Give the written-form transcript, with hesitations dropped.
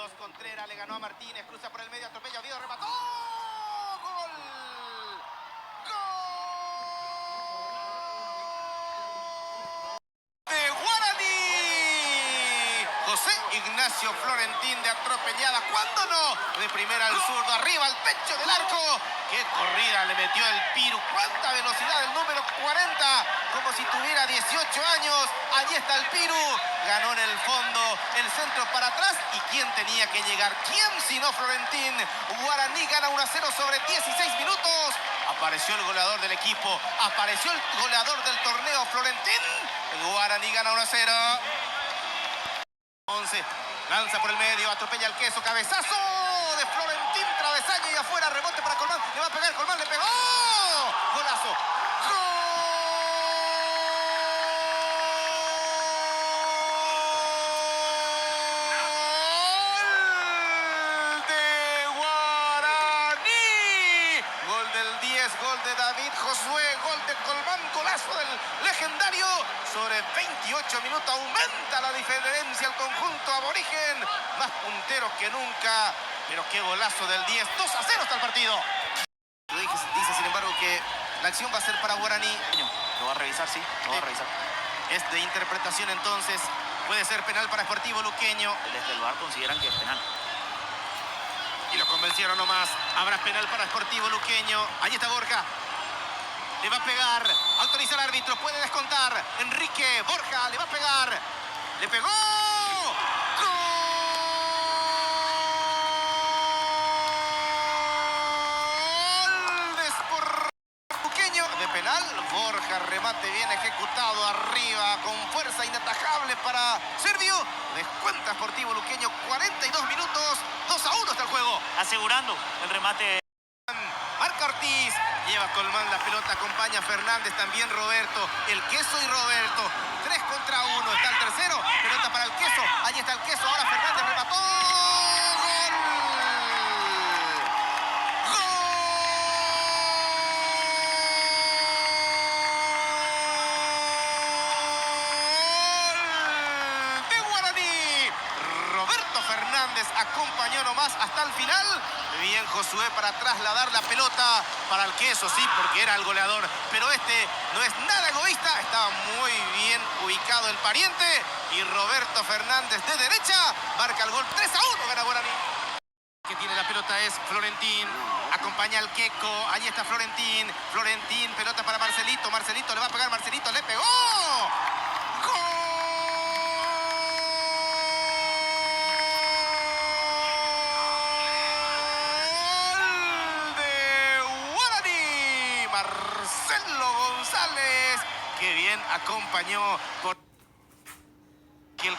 Los Contreras le ganó a Martínez, cruza por el medio, atropella a Oviedo, remató. ¡Gol! De Guaraní. José Ignacio Florentín de atropellada, ¿cuándo no? De primera al zurdo, arriba al pecho del arco. ¡Qué corrida le metió el Piru! ¡Cuánta velocidad el número 40! Como si tuviera 18 años. Allí está el Piru. Ganó en el fondo, el centro para atrás. ¿Y quién tenía que llegar? ¿Quién sino Florentín? Guaraní gana 1-0 sobre 16 minutos. Apareció el goleador del equipo. Apareció el goleador del torneo, Florentín. El Guaraní gana 1-0. 11. Lanza por el medio, atropella al Queso, cabezazo de Florentín, travesaño y afuera, rebote para Colmán, le va a pegar, Colmán le pegó, golazo, gol de Guaraní, gol del 10, gol de David Josué, gol de Colmán, golazo del legendario. Sobre 28 minutos aumenta la diferencia el conjunto aborigen. Más punteros que nunca. Pero qué golazo del 10. 2-0 está el partido. Dice, sin embargo, que la acción va a ser para Guaraní. Lo va a revisar, sí. Lo va a revisar. Es de interpretación entonces. Puede ser penal para Sportivo Luqueño. Desde el VAR consideran que es penal. Y lo convencieron nomás. Habrá penal para Sportivo Luqueño. Ahí está Borja. Le va a pegar, autoriza el árbitro, puede descontar. Enrique Borja le va a pegar. Le pegó. Gol de Sportivo Luqueño. De penal, Borja, remate bien ejecutado arriba, con fuerza inatajable para Servio. Descuenta Sportivo Luqueño, 42 minutos, 2-1 está el juego. Asegurando el remate. Marca Ortiz, lleva Colmán la pelota, acompaña Fernández, también Roberto, el Queso y Roberto, 3 contra 1, está el tercero, pelota para el Queso, ahí está el Queso, ahora Fernández remató, ¡gol! ¡Gol de Guaraní! Roberto Fernández acompañó nomás hasta el final. Bien Josué para trasladar la pelota para el Queso, sí, porque era el goleador. Pero este no es nada egoísta, estaba muy bien ubicado el pariente. Y Roberto Fernández de derecha marca el gol. 3-1 gana Guaraní. Que tiene la pelota es Florentín, acompaña al Queco, ahí está Florentín, pelota para Marcelito, Marcelito le va a pegar, Marcelito le pegó. Marcelo González, que bien acompañó por el